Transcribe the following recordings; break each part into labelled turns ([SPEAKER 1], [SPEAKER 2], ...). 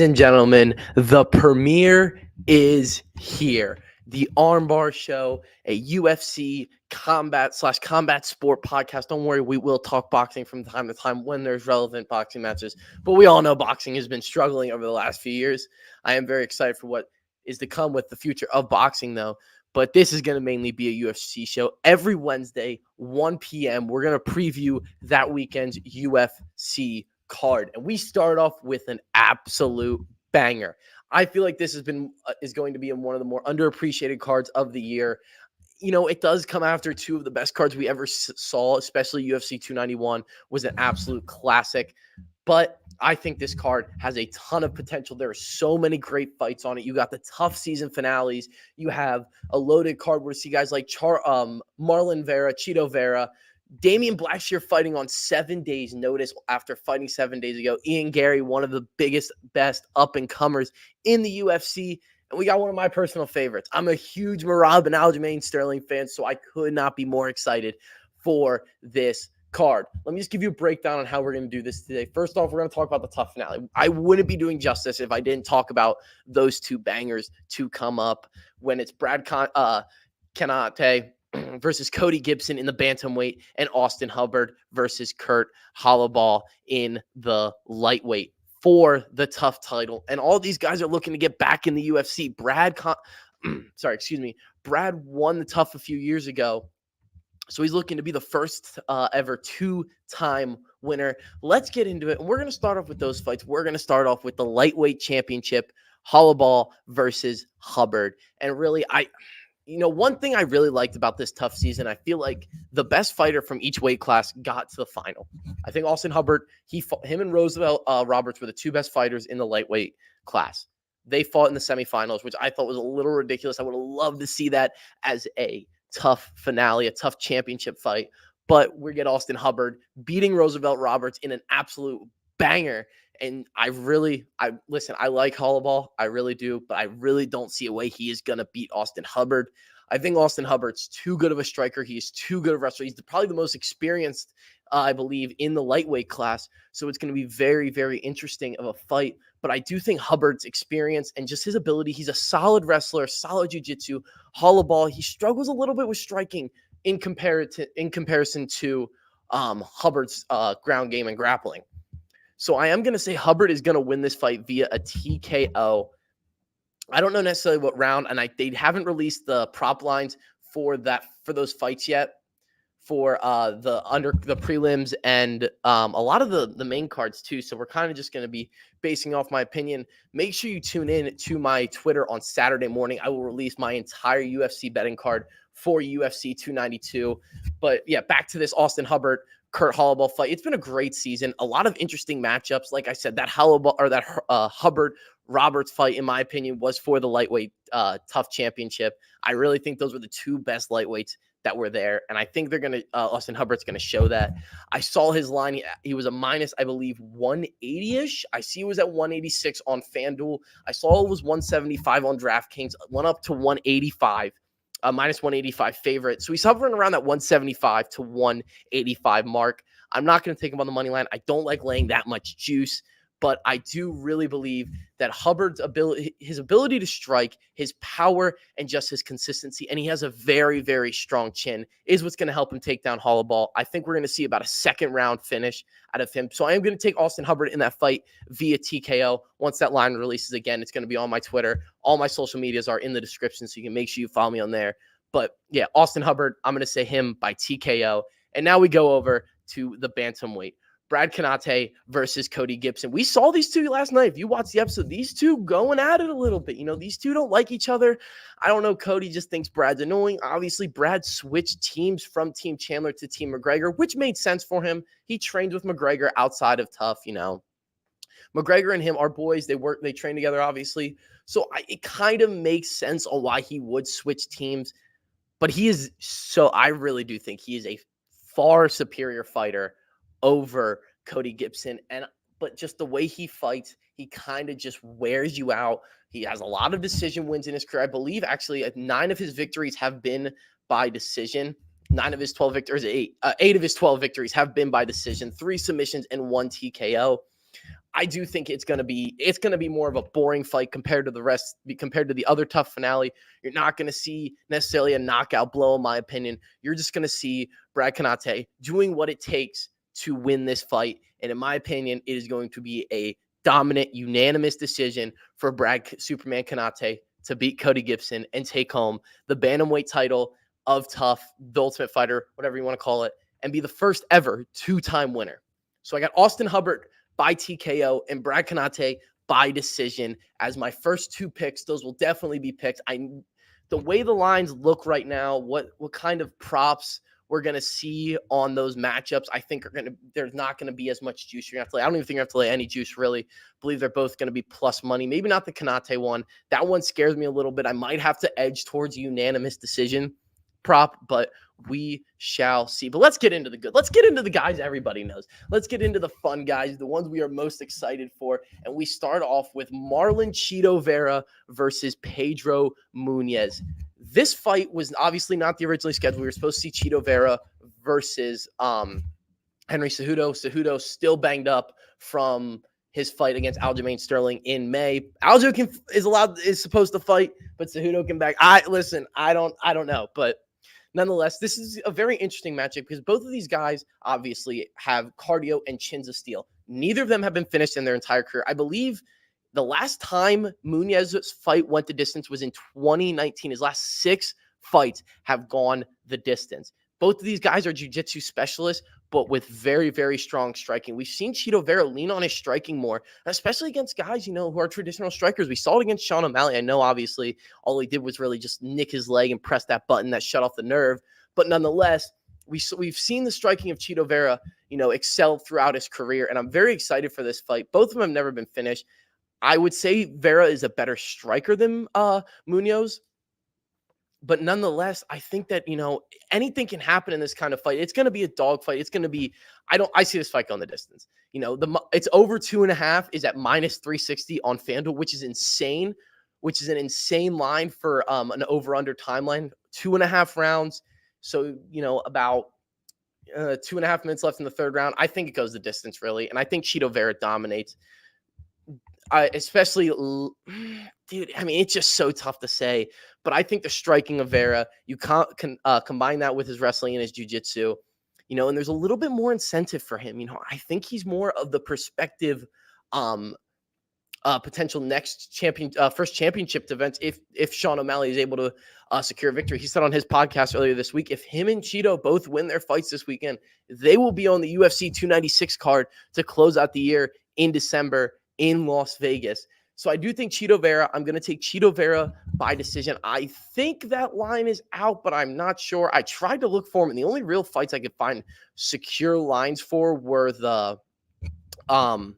[SPEAKER 1] and gentlemen, the premiere is here. The Armbar Show, a UFC combat/combat sport podcast. Don't worry, we will talk boxing from time to time when there's relevant boxing matches. But we all know boxing has been struggling over the last few years. I am very excited for what is to come with the future of boxing, though. But this is going to mainly be a UFC show. Every Wednesday, 1 p.m., we're going to preview that weekend's UFC card. And we start off with an absolute banger. I feel like this is going to be one of the more underappreciated cards of the year. You know, it does come after two of the best cards we ever saw, especially UFC 291 was an absolute classic. But I think this card has a ton of potential. There are so many great fights on it. You got the tough season finales. You have a loaded card where you see guys like Marlon Vera, Chito Vera, Damian Blackshear fighting on 7 days' notice after fighting 7 days ago. Ian Gary, one of the biggest, best up-and-comers in the UFC. And we got one of my personal favorites. I'm a huge Merab and Aljamain Sterling fan, so I could not be more excited for this card. Let me just give you a breakdown on how we're going to do this today. First off, we're going to talk about the tough finale. I wouldn't be doing justice if I didn't talk about those two bangers to come up when it's Brad Canate versus Cody Gibson in the bantamweight and Austin Hubbard versus Kurt Hollowball in the lightweight for the tough title. And all these guys are looking to get back in the UFC. Brad won the tough a few years ago. So he's looking to be the first ever two-time winner. Let's get into it. And we're going to start off with those fights. We're going to start off with the lightweight championship, Hollowball versus Hubbard. And really, one thing I really liked about this tough season, I feel like the best fighter from each weight class got to the final. I think Austin Hubbard, him and Roosevelt Roberts were the two best fighters in the lightweight class. They fought in the semifinals, which I thought was a little ridiculous. I would have loved to see that as a tough finale, a tough championship fight. But we get Austin Hubbard beating Roosevelt Roberts in an absolute banger. And I like Hollowball. I really do, but I really don't see a way he is going to beat Austin Hubbard. I think Austin Hubbard's too good of a striker. He is too good of a wrestler. He's probably the most experienced, I believe, in the lightweight class. So it's going to be very, very interesting of a fight. But I do think Hubbard's experience and just his ability, he's a solid wrestler, solid jiu-jitsu. Hollowball, he struggles a little bit with striking in comparison to Hubbard's ground game and grappling. So I am going to say Hubbard is going to win this fight via a TKO. I don't know necessarily what round, and they haven't released the prop lines for those fights yet, for the prelims and a lot of the main cards too. So we're kind of just going to be basing off my opinion. Make sure you tune in to my Twitter on Saturday morning. I will release my entire UFC betting card for UFC 292. But yeah, back to this Austin Hubbard Kurt Hollowball fight. It's been a great season. A lot of interesting matchups. Like I said, that Hubbard Roberts fight, in my opinion, was for the lightweight tough championship. I really think those were the two best lightweights that were there. And I think Austin Hubbard's going to show that. I saw his line. He was a minus, I believe, 180-ish. I see it was at 186 on FanDuel. I saw it was 175 on DraftKings. Went up to 185. Minus 185 favorite. So he's hovering around that 175 to 185 mark. I'm not going to take him on the money line. I don't like laying that much juice, but I do really believe that Hubbard's his ability to strike, his power, and just his consistency, and he has a very, very strong chin, is what's going to help him take down Hollowball. I think we're going to see about a second round finish out of him. So I am going to take Austin Hubbard in that fight via TKO. Once that line releases again, it's going to be on my Twitter. All my social medias are in the description, so you can make sure you follow me on there. But yeah, Austin Hubbard, I'm going to say him by TKO. And now we go over to the bantamweight. Brad Canate versus Cody Gibson. We saw these two last night. If you watch the episode, these two going at it a little bit. These two don't like each other. I don't know. Cody just thinks Brad's annoying. Obviously, Brad switched teams from Team Chandler to Team McGregor, which made sense for him. He trained with McGregor outside of Tough, McGregor and him are boys. They train together, obviously. So it kind of makes sense on why he would switch teams. But I really do think he is a far superior fighter over Cody Gibson. But just the way he fights, he kind of just wears you out. He has a lot of decision wins in his career. I believe actually 9 of his victories have been by decision. 8 of his 12 victories have been by decision, 3 submissions and 1 TKO. I do think it's going to be more of a boring fight compared to the other tough finale. You're not going to see necessarily a knockout blow, in my opinion. You're just going to see Brad Kanate doing what it takes to win this fight. And in my opinion, it is going to be a dominant, unanimous decision for Brad Superman Kanate to beat Cody Gibson and take home the bantamweight title of Tough, the Ultimate Fighter, whatever you want to call it, and be the first ever two-time winner. So I got Austin Hubbard by TKO and Brad Kanate by decision as my first two picks. Those will definitely be picked. The way the lines look right now, what kind of props we're going to see on those matchups, I think there's not going to be as much juice you're going to have to lay. I don't even think you have to lay any juice, really. I believe they're both going to be plus money. Maybe not the Kanate one. That one scares me a little bit. I might have to edge towards unanimous decision prop, but we shall see. But let's get into the good. Let's get into the guys everybody knows. Let's get into the fun guys, the ones we are most excited for. And we start off with Marlon Chito Vera versus Pedro Munhoz. This fight was obviously not the originally scheduled. We were supposed to see Chito Vera versus Henry Cejudo. Cejudo still banged up from his fight against Aljamain Sterling in May. Aljo is supposed to fight, but Cejudo can back. I don't know, but nonetheless, this is a very interesting matchup because both of these guys obviously have cardio and chins of steel. Neither of them have been finished in their entire career. I believe the last time Munhoz's fight went the distance was in 2019. His last 6 fights have gone the distance. Both of these guys are jiu-jitsu specialists, but with very, very strong striking. We've seen Chito Vera lean on his striking more, especially against guys, who are traditional strikers. We saw it against Sean O'Malley. I know, obviously, all he did was really just nick his leg and press that button that shut off the nerve. But nonetheless, we've seen the striking of Chito Vera, excel throughout his career, and I'm very excited for this fight. Both of them have never been finished. I would say Vera is a better striker than Munhoz. But nonetheless, I think that, anything can happen in this kind of fight. It's going to be a dog fight. It's going to be, I see this fight going the distance. It's over 2.5 is at minus 360 on FanDuel, which is insane, which is an insane line for an over-under timeline. 2.5 rounds. So, about 2.5 minutes left in the third round. I think it goes the distance, really. And I think Chito Vera dominates. Especially, dude, it's just so tough to say, but I think the striking of Vera, you can combine that with his wrestling and his jiu-jitsu, and there's a little bit more incentive for him. I think he's more of the prospective potential next first championship event if Sean O'Malley is able to secure a victory. He said on his podcast earlier this week, if him and Chito both win their fights this weekend, they will be on the UFC 296 card to close out the year in December in Las Vegas. So I do think Chito Vera, I'm going to take Chito Vera by decision. I think that line is out, but I'm not sure. I tried to look for him, and the only real fights I could find secure lines for were the main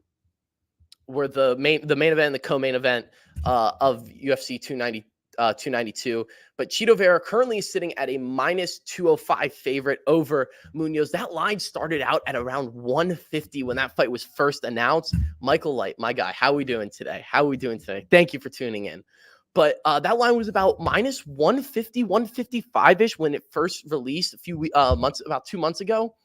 [SPEAKER 1] event and the co-main event of UFC 292. But Chito Vera currently is sitting at a minus 205 favorite over Munhoz. That line started out at around 150 when that fight was first announced. Michael Light, my guy, how are we doing today? Thank you for tuning in. But that line was about minus 150, 155-ish when it first released about 2 months ago.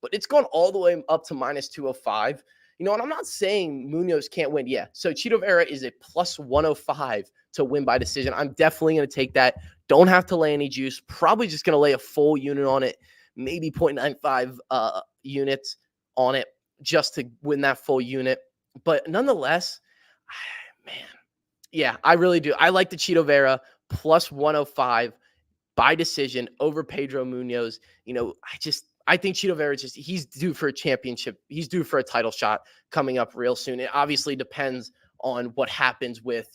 [SPEAKER 1] But it's gone all the way up to minus 205. And I'm not saying Munhoz can't win. Yeah. So Chito Vera is a plus 105 to win by decision. I'm definitely going to take that. Don't have to lay any juice. Probably just going to lay a full unit on it, maybe 0.95 units on it just to win that full unit. But nonetheless, man, yeah, I really do. I like the Chito Vera plus 105 by decision over Pedro Munhoz. I think Chito Vera he's due for a championship. He's due for a title shot coming up real soon. It obviously depends on what happens with,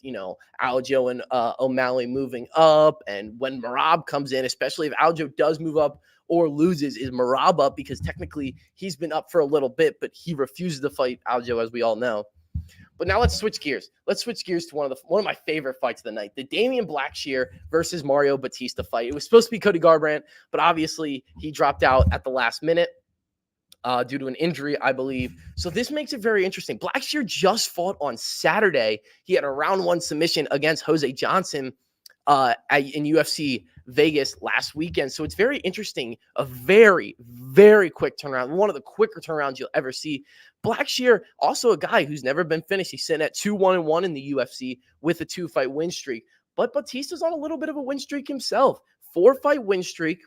[SPEAKER 1] Aljo and O'Malley moving up and when Merab comes in, especially if Aljo does move up or loses, is Merab up? Because technically he's been up for a little bit, but he refuses to fight Aljo, as we all know. But now let's switch gears. Let's switch gears to one of my favorite fights of the night, the Damian Blackshear versus Mario Batista fight. It was supposed to be Cody Garbrandt, but obviously he dropped out at the last minute due to an injury, I believe. So this makes it very interesting. Blackshear just fought on Saturday. He had a round 1 submission against Jose Johnson in UFC Vegas last weekend. So it's very interesting. A very, very quick turnaround. One of the quicker turnarounds you'll ever see. Blackshear, also a guy who's never been finished. He's sitting at 2-1-1 in the UFC with a 2-fight win streak. But Batista's on a little bit of a win streak himself. 4-fight win streak.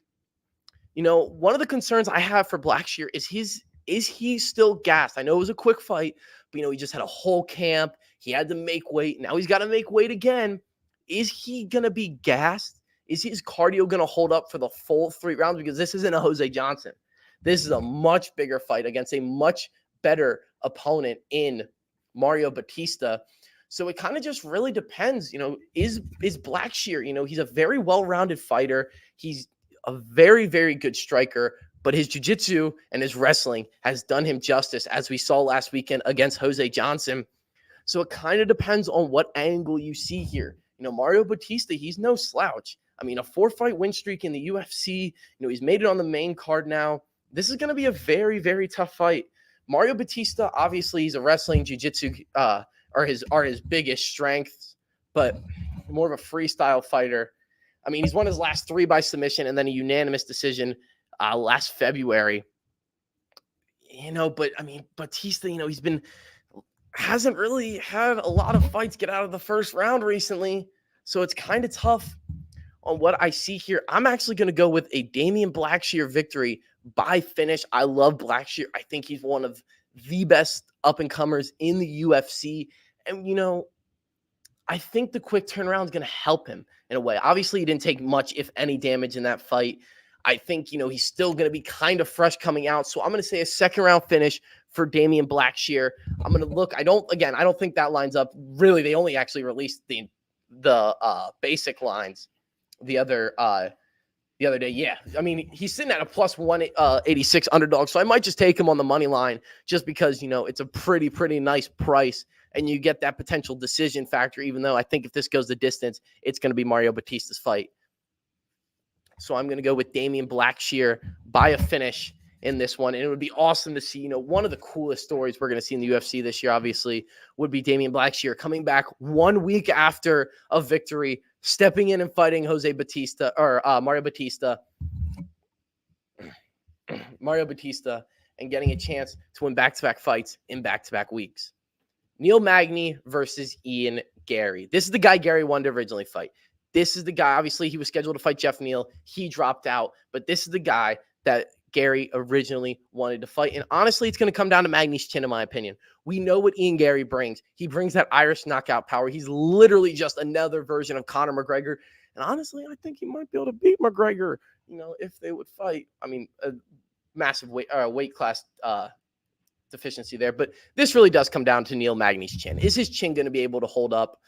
[SPEAKER 1] One of the concerns I have for Blackshear is he still gassed? I know it was a quick fight, but he just had a whole camp. He had to make weight. Now he's got to make weight again. Is he going to be gassed? Is his cardio going to hold up for the full 3 rounds? Because this isn't a Jose Johnson. This is a much bigger fight against a much better opponent in Mario Batista. So it kind of just really depends, is Blackshear, he's a very well-rounded fighter. He's a very, very good striker, but his jiu-jitsu and his wrestling has done him justice, as we saw last weekend against Jose Johnson. So it kind of depends on what angle you see here. Mario Batista, he's no slouch. I mean, a 4-fight win streak in the UFC, he's made it on the main card now. This is going to be a very, very tough fight. Mario Batista, obviously, he's a wrestling jiu-jitsu are his biggest strengths, but more of a freestyle fighter. I mean, he's won his last 3 by submission and then a unanimous decision last February. But I mean, Batista, hasn't really had a lot of fights get out of the first round recently. So it's kind of tough on what I see here. I'm actually going to go with a Damian Blackshear victory by finish. I love Blackshear. I think he's one of the best up-and-comers in the UFC. And, I think the quick turnaround is going to help him in a way. Obviously, he didn't take much, if any, damage in that fight. I think, he's still going to be kind of fresh coming out. So I'm going to say a second-round finish for Damian Blackshear. I'm going to look. I don't think that lines up. Really, they only actually released the basic lines the other day. Yeah. I mean, he's sitting at a plus 186 underdog. So I might just take him on the money line just because, it's a pretty nice price. And you get that potential decision factor, even though I think if this goes the distance, it's going to be Mario Batista's fight. So I'm going to go with Damian Blackshear by a finish in this one. And it would be awesome to see, one of the coolest stories we're going to see in the UFC this year, obviously, would be Damian Blackshear coming back 1 week after a victory, stepping in and fighting Mario Batista, and getting a chance to win back-to-back fights in back-to-back weeks. Neil Magny versus Ian Gary. This is the guy Gary wanted to originally fight. This is the guy, obviously, he was scheduled to fight Jeff Neal. He dropped out, but this is the guy that Gary originally wanted to fight. And honestly, it's going to come down to Magny's chin, in my opinion. We know what Ian Gary brings. He brings that Irish knockout power. He's literally just another version of Conor McGregor. And honestly, I think he might be able to beat McGregor, if they would fight. I mean, a massive weight class deficiency there, but this really does come down to Neil Magny's chin. Is his chin going to be able to hold up?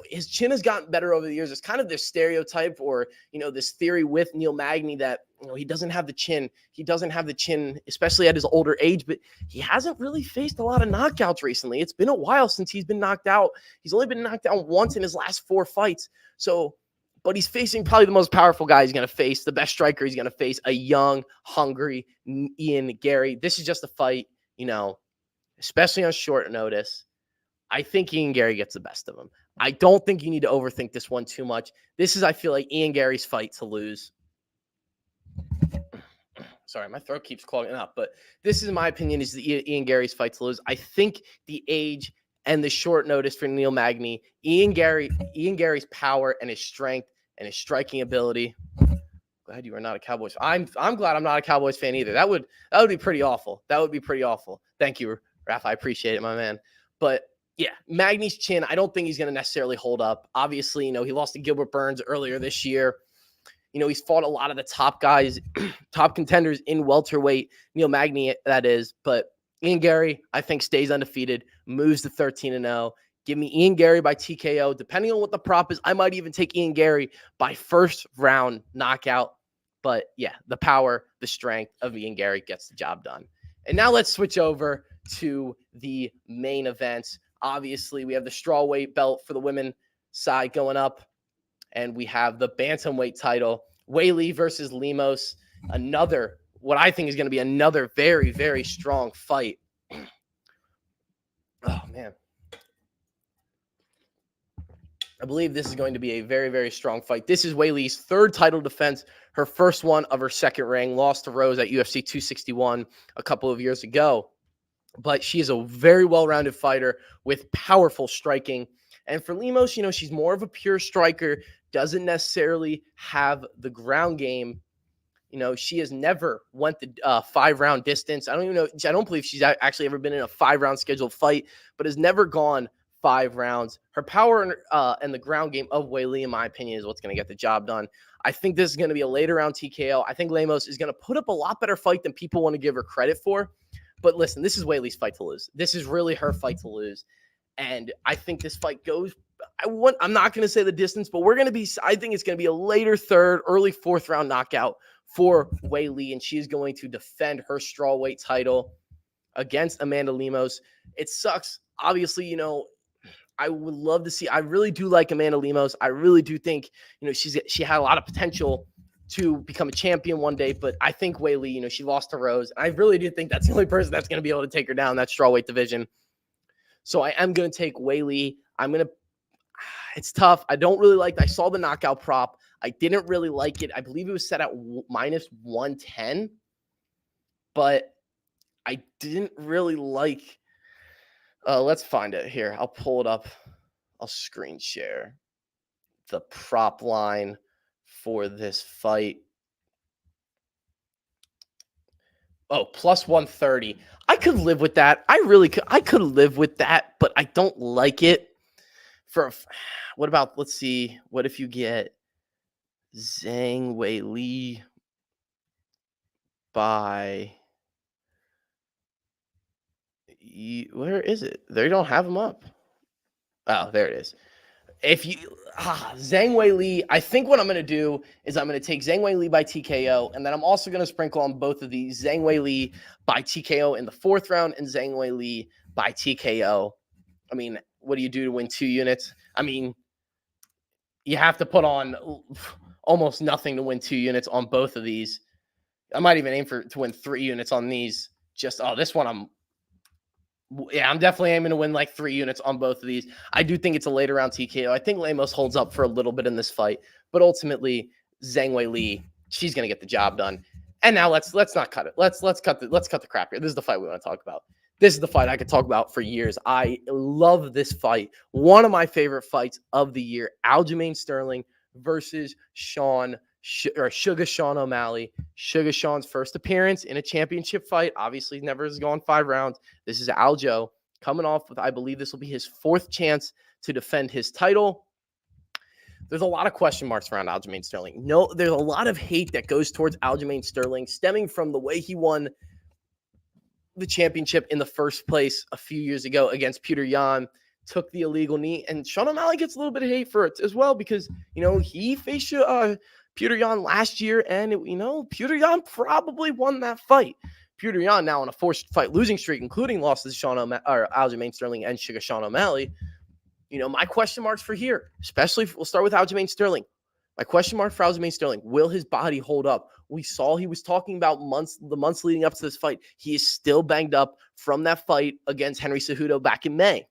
[SPEAKER 1] His chin has gotten better over the years. It's kind of this stereotype or, this theory with Neil Magny that, he doesn't have the chin. He doesn't have the chin, especially at his older age, but he hasn't really faced a lot of knockouts recently. It's been a while since he's been knocked out. He's only been knocked out once in his last 4 fights. But he's facing probably the most powerful guy he's going to face, the best striker he's going to face, a young, hungry Ian Gary. This is just a fight, especially on short notice. I think Ian Gary gets the best of him. I don't think you need to overthink this one too much. This is, I feel like, Ian Gary's fight to lose. Sorry, my throat keeps clogging up, but this is, in my opinion, is the Ian Gary's fight to lose. I think the age and the short notice for Neil Magny, Ian Gary's power and his strength and his striking ability. Glad you are not a Cowboys. I'm glad I'm not a Cowboys fan either. That would be pretty awful. That would be pretty awful. Thank you, Raph. I appreciate it, my man. But yeah, Magny's chin, I don't think he's going to necessarily hold up. Obviously, he lost to Gilbert Burns earlier this year. He's fought a lot of the top guys, top contenders in welterweight. Neil Magny, that is. But Ian Gary, I think, stays undefeated, moves to 13-0. Give me Ian Gary by TKO. Depending on what the prop is, I might even take Ian Gary by first round knockout. But yeah, the power, the strength of Ian Gary gets the job done. And now let's switch over to the main events. Obviously, we have the strawweight belt for the women side going up. And we have the bantamweight title, Weili versus Lemos. Another, what I think is going to be another very, very strong fight. Oh, man. I believe this is going to be a very, very strong fight. This is Weili's 3rd title defense, her first one of her 2nd reign, lost to Rose at UFC 261 a couple of years ago. but she is a very well-rounded fighter with powerful striking. And for Lemos, she's more of a pure striker, doesn't necessarily have the ground game. She has never went the 5-round distance. I don't even know. I don't believe she's actually ever been in a 5-round scheduled fight, but has never gone 5 rounds. Her power and the ground game of Weili, in my opinion, is what's going to get the job done. I think this is going to be a later round TKO. I think Lemos is going to put up a lot better fight than people want to give her credit for. But listen, this is Weili's fight to lose. This is really her fight to lose. And I think this fight goes, I'm not going to say the distance, but I think it's going to be a later third, early fourth round knockout for Weili. And she's going to defend her strawweight title against Amanda Lemos. It sucks. Obviously, I would love to see, I really do like Amanda Lemos. I really do think, she had a lot of potential to become a champion one day, but I think Weili, she lost to Rose. I really do think that's the only person that's going to be able to take her down in that strawweight division. So I am going to take Weili. It's tough. I don't really I saw the knockout prop. I didn't really like it. I believe it was set at minus 110, but I didn't really like, let's find it here. I'll pull it up. I'll screen share the prop line for this fight. Oh, plus 130. I could live with that. I really could. I could live with that, but I don't like it. What about, let's see. What if you get Zhang Weili by, where is it? They don't have them up. Oh, there it is. If you Zhang Weili, I think what I'm going to do is I'm going to take Zhang Weili by TKO, and then I'm also going to sprinkle on both of these, Zhang Weili by TKO in the 4th round and Zhang Weili by TKO. I mean, what do you do to win 2 units? I mean, you have to put on almost nothing to win 2 units on both of these. I might even aim to win 3 units on these. This one I'm definitely aiming to win like 3 units on both of these. I do think it's a later round TKO. I think Lemos holds up for a little bit in this fight, but ultimately Zhang Weili, she's going to get the job done. And now let's not cut it. Let's cut the crap here. This is the fight we want to talk about. This is the fight I could talk about for years. I love this fight. One of my favorite fights of the year, Aljamain Sterling versus Sugar Sean O'Malley. Sugar Sean's first appearance in a championship fight. Obviously, never has gone 5 rounds. This is Aljo coming off with, I believe this will be his 4th chance to defend his title. There's a lot of question marks around Aljamain Sterling. No, there's a lot of hate that goes towards Aljamain Sterling stemming from the way he won the championship in the first place a few years ago against Petr Yan, took the illegal knee, and Sean O'Malley gets a little bit of hate for it as well because, he faced Petr Yan last year, and, Petr Yan probably won that fight. Petr Yan now on a forced fight losing streak, including losses to Aljamain Sterling and Sugar Sean O'Malley. My question marks for here, especially we'll start with Aljamain Sterling. My question mark for Aljamain Sterling, will his body hold up? We saw he was talking about the months leading up to this fight. He is still banged up from that fight against Henry Cejudo back in May.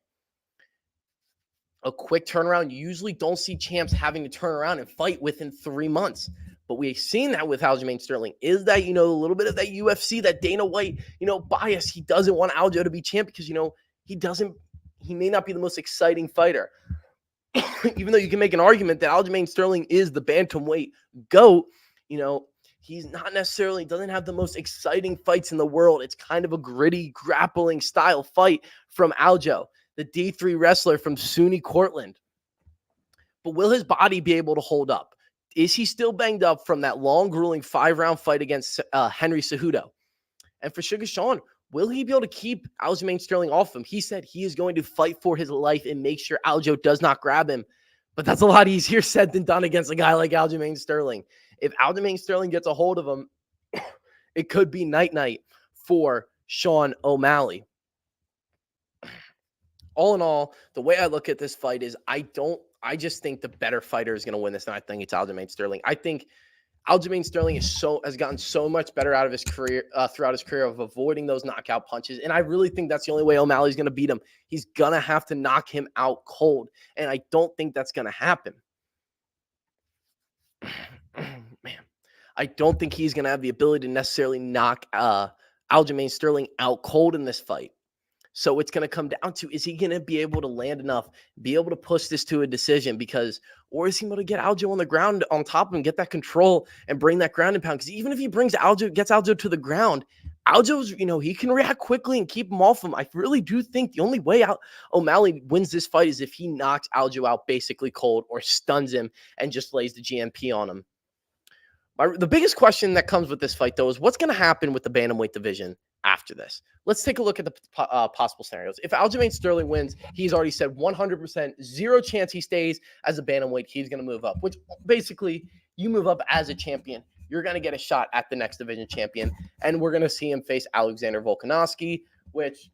[SPEAKER 1] A quick turnaround. You usually don't see champs having to turn around and fight within 3 months. But we've seen that with Aljamain Sterling. Is that, a little bit of that UFC, that Dana White, bias. He doesn't want Aljo to be champ because, he may not be the most exciting fighter. Even though you can make an argument that Aljamain Sterling is the bantamweight GOAT, he's not necessarily, doesn't have the most exciting fights in the world. It's kind of a gritty, grappling style fight from Aljo, the D3 wrestler from SUNY Cortland. But will his body be able to hold up? Is he still banged up from that long, grueling 5-round fight against Henry Cejudo? And for Sugar Sean, will he be able to keep Aljamain Sterling off him? He said he is going to fight for his life and make sure Aljo does not grab him. But that's a lot easier said than done against a guy like Aljamain Sterling. If Aljamain Sterling gets a hold of him, it could be night-night for Sean O'Malley. All in all, the way I look at this fight is I just think the better fighter is going to win this, and I think it's Aljamain Sterling. I think Aljamain Sterling has gotten so much better out of his career throughout his career of avoiding those knockout punches, and I really think that's the only way O'Malley's going to beat him. He's going to have to knock him out cold, and I don't think that's going to happen. Man, I don't think he's going to have the ability to necessarily knock Aljamain Sterling out cold in this fight. So it's going to come down to, is he going to be able to land enough, be able to push this to a decision? Or is he going to get Aljo on the ground on top of him, get that control and bring that ground and pound? Because even if he gets Aljo to the ground, Aljo's, he can react quickly and keep him off him. I really do think the only way O'Malley wins this fight is if he knocks Aljo out basically cold or stuns him and just lays the GMP on him. The biggest question that comes with this fight, though, is what's going to happen with the bantamweight division after this. Let's take a look at the possible scenarios. If Aljamain Sterling wins, he's already said 100%, zero chance he stays as a bantamweight. He's going to move up, which basically you move up as a champion. You're going to get a shot at the next division champion, and we're going to see him face Alexander Volkanovski, which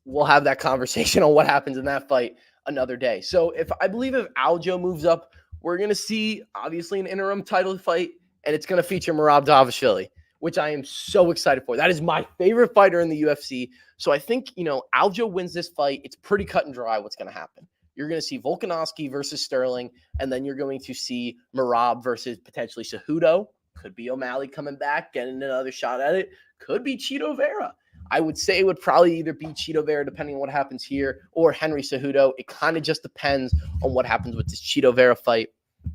[SPEAKER 1] we'll have that conversation on what happens in that fight another day. So I believe if Aljo moves up, we're going to see, obviously, an interim title fight, and it's going to feature Merab Dvalishvili, which I am so excited for. That is my favorite fighter in the UFC. So I think, Aljo wins this fight. It's pretty cut and dry what's going to happen. You're going to see Volkanovski versus Sterling, and then you're going to see Merab versus potentially Cejudo. Could be O'Malley coming back, getting another shot at it. Could be Chito Vera. I would say it would probably either be Chito Vera, depending on what happens here, or Henry Cejudo. It kind of just depends on what happens with this Chito Vera fight.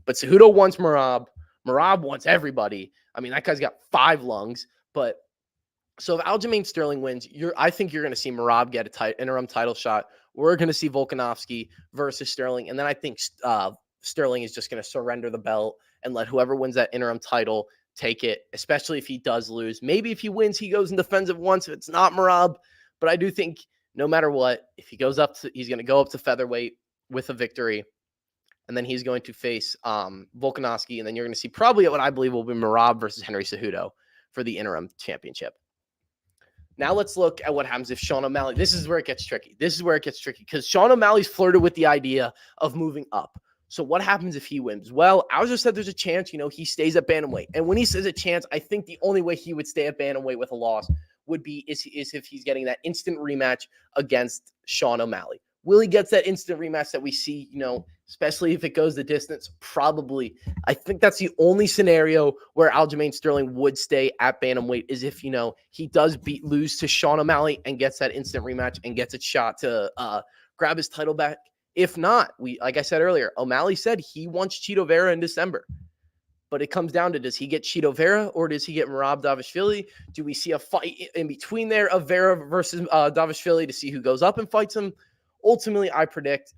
[SPEAKER 1] But Cejudo wants Merab. Merab wants everybody. I mean, that guy's got 5 lungs. But so if Aljamain Sterling wins, I think you're going to see Merab get an interim title shot. We're going to see Volkanovski versus Sterling. And then I think Sterling is just going to surrender the belt and let whoever wins that interim title take it, especially if he does lose. Maybe if he wins, he goes and defends it once. If it's not Merab. But I do think no matter what, if he goes up he's going to go up to featherweight with a victory. And then he's going to face Volkanovski. And then you're going to see probably what I believe will be Merab versus Henry Cejudo for the interim championship. Now let's look at what happens if Sean O'Malley. This is where it gets tricky. Because Sean O'Malley's flirted with the idea of moving up. So what happens if he wins? Well, I just said there's a chance, he stays at bantamweight. And when he says a chance, I think the only way he would stay at bantamweight with a loss would be is if he's getting that instant rematch against Sean O'Malley. Will he get that instant rematch that we see, especially if it goes the distance? Probably. I think that's the only scenario where Aljamain Sterling would stay at bantamweight is if, he does lose to Sean O'Malley and gets that instant rematch and gets a shot to grab his title back. If not, like I said earlier, O'Malley said he wants Chito Vera in December. But it comes down to, does he get Chito Vera or does he get Merab Dvalishvili? Do we see a fight in between there of Vera versus Dvalishvili to see who goes up and fights him? Ultimately, I predict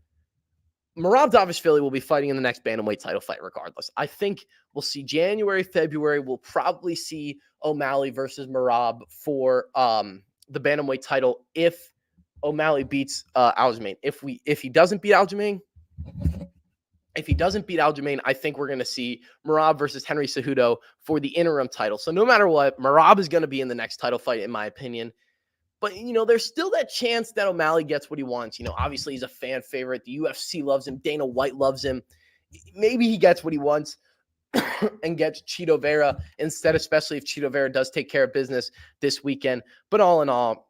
[SPEAKER 1] Merab Dvalishvili will be fighting in the next bantamweight title fight regardless. I think we'll see January, February. We'll probably see O'Malley versus Merab for the bantamweight title if O'Malley beats Aljamain. If he doesn't beat Aljamain, I think we're going to see Merab versus Henry Cejudo for the interim title. So no matter what, Merab is going to be in the next title fight, in my opinion. But, there's still that chance that O'Malley gets what he wants. Obviously he's a fan favorite. The UFC loves him. Dana White loves him. Maybe he gets what he wants and gets Chito Vera instead, especially if Chito Vera does take care of business this weekend. But all in all,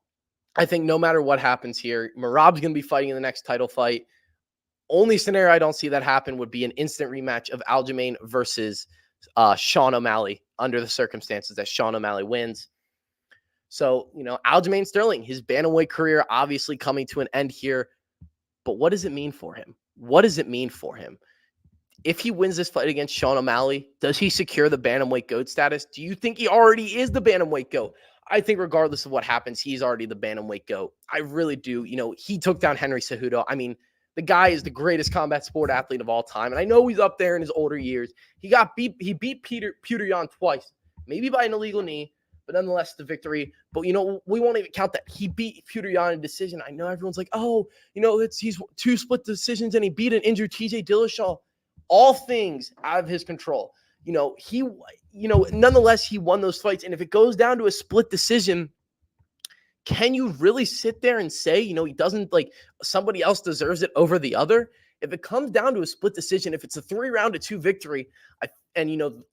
[SPEAKER 1] I think no matter what happens here, Merab's going to be fighting in the next title fight. Only scenario I don't see that happen would be an instant rematch of Aljamain versus Sean O'Malley under the circumstances that Sean O'Malley wins. So, Aljamain Sterling, his bantamweight career obviously coming to an end here. But what does it mean for him? If he wins this fight against Sean O'Malley, does he secure the bantamweight GOAT status? Do you think he already is the bantamweight GOAT? I think regardless of what happens, he's already the bantamweight GOAT. I really do. He took down Henry Cejudo. I mean, the guy is the greatest combat sport athlete of all time. And I know he's up there in his older years. He beat Peter Yan twice, maybe by an illegal knee, but nonetheless the victory. But, we won't even count that. He beat Peter Yan in decision. I know everyone's like, he's 2 split decisions and he beat an injured TJ Dillashaw. All things out of his control. Nonetheless, he won those fights. And if it goes down to a split decision, can you really sit there and say, he doesn't, somebody else deserves it over the other? If it comes down to a split decision, if it's a 3-2 victory, a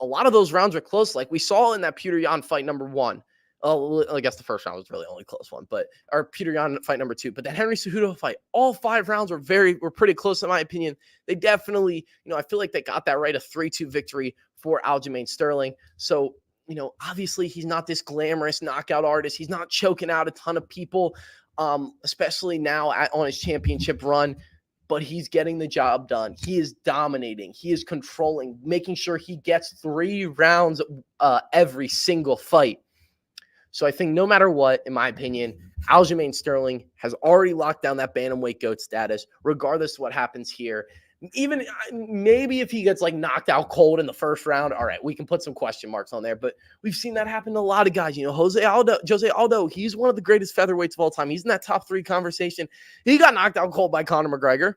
[SPEAKER 1] lot of those rounds are close, like we saw in that Peter Yan fight number 1. Oh, I guess the first round was really the only close one, or Peter Yan fight number 2. But that Henry Cejudo fight, all 5 rounds were pretty close in my opinion. They definitely, I feel like they got that right, a 3-2 victory for Aljamain Sterling. So, obviously he's not this glamorous knockout artist. He's not choking out a ton of people. especially now on his championship run. But he's getting the job done. He is dominating. He is controlling, making sure he gets 3 rounds every single fight. So I think no matter what, in my opinion, Aljamain Sterling has already locked down that bantamweight GOAT status, regardless of what happens here. Even maybe if he gets like knocked out cold in the first round, all right, we can put some question marks on there. But we've seen that happen to a lot of guys. You know, Jose Aldo, he's one of the greatest featherweights of all time. He's in that top 3 conversation. He got knocked out cold by Conor McGregor.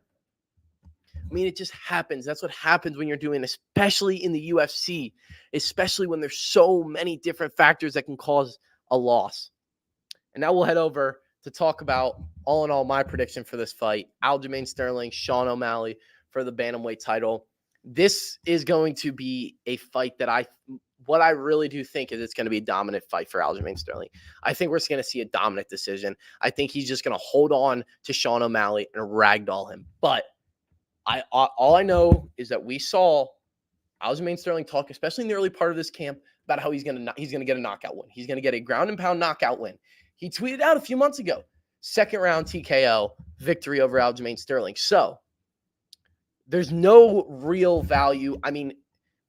[SPEAKER 1] I mean, it just happens. That's what happens when you're doing, especially in the UFC, especially when there's so many different factors that can cause a loss. And now we'll head over to talk about, all in all, my prediction for this fight. Aljamain Sterling, Sean O'Malley for the bantamweight title. This is going to be a fight that what I really do think is it's going to be a dominant fight for Aljamain Sterling. I think we're just going to see a dominant decision. I think he's just going to hold on to Sean O'Malley and ragdoll him. But all I know is that we saw Aljamain Sterling talk, especially in the early part of this camp, about how he's going to get a knockout win. He's going to get a ground and pound knockout win. He tweeted out a few months ago, 2nd round TKO victory over Aljamain Sterling. So there's no real value. I mean,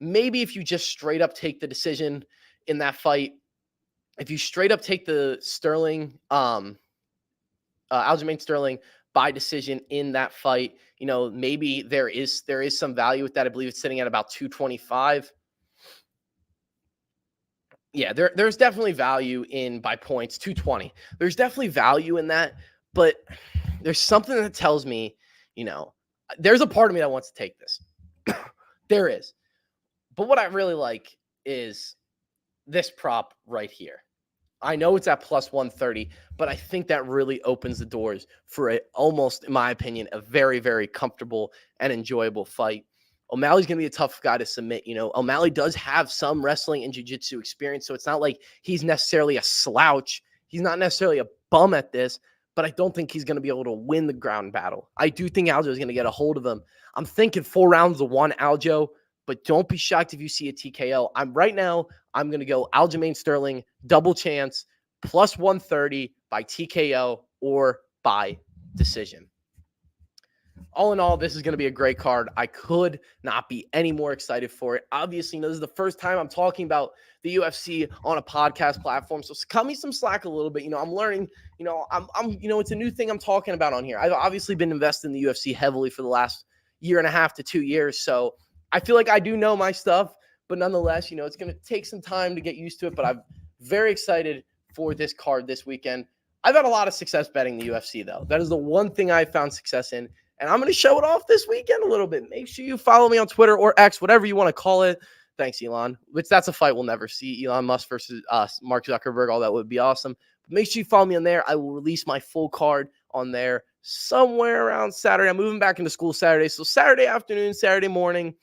[SPEAKER 1] maybe if you just straight up take the decision in that fight, if you straight up take the Sterling, Aljamain Sterling by decision in that fight, you know, maybe there is some value with that. I believe it's sitting at about 225. Yeah, there's definitely value in by points, 220. There's definitely value in that, but there's something that tells me, you know, there's a part of me that wants to take this. There is. But what I really like is this prop right here. I know it's at plus 130, but I think that really opens the doors for almost, in my opinion, a very, very comfortable and enjoyable fight. O'Malley's going to be a tough guy to submit. You know, O'Malley does have some wrestling and jiu-jitsu experience, so it's not like he's necessarily a slouch. He's not necessarily a bum at this, but I don't think he's going to be able to win the ground battle. I do think Aljo is going to get a hold of him. I'm thinking 4 rounds to 1 Aljo, but don't be shocked if you see a TKO. I'm going to go Aljamain Sterling, double chance, plus 130 by TKO or by decision. All in all, this is going to be a great card. I could not be any more excited for it. Obviously, you know, this is the first time I'm talking about the UFC on a podcast platform, so cut me some slack a little bit. You know, I'm learning. You know, it's a new thing I'm talking about on here. I've obviously been invested in the UFC heavily for the last 1.5 to 2 years, so I feel like I do know my stuff. But nonetheless, you know, it's going to take some time to get used to it. But I'm very excited for this card this weekend. I've had a lot of success betting the UFC, though. That is the one thing I've found success in. And I'm going to show it off this weekend a little bit. Make sure you follow me on Twitter or X, whatever you want to call it. Thanks, Elon. That's a fight we'll never see. Elon Musk versus Mark Zuckerberg. All that would be awesome. But make sure you follow me on there. I will release my full card on there somewhere around Saturday. I'm moving back into school Saturday. So Saturday afternoon, Saturday morning,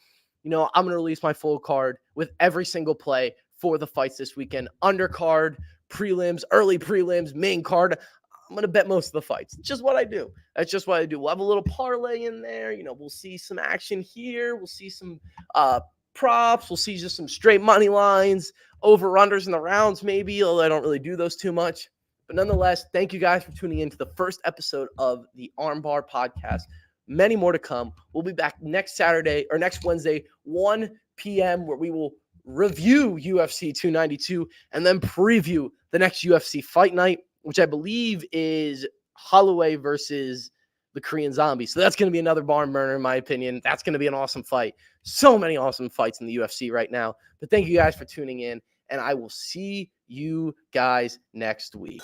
[SPEAKER 1] you know, I'm going to release my full card with every single play for the fights this weekend. Undercard, prelims, early prelims, main card. I'm going to bet most of the fights. It's just what I do. That's just what I do. We'll have a little parlay in there. You know, we'll see some action here. We'll see some props. We'll see just some straight money lines, over-unders in the rounds maybe, although I don't really do those too much. But nonetheless, thank you guys for tuning in to the first episode of the Armbar podcast. Many more to come. We'll be back next Wednesday, 1 p.m., where we will review UFC 292 and then preview the next UFC fight night, which I believe is Holloway versus the Korean Zombie. So that's going to be another barn burner, in my opinion. That's going to be an awesome fight. So many awesome fights in the UFC right now. But thank you guys for tuning in, and I will see you guys next week.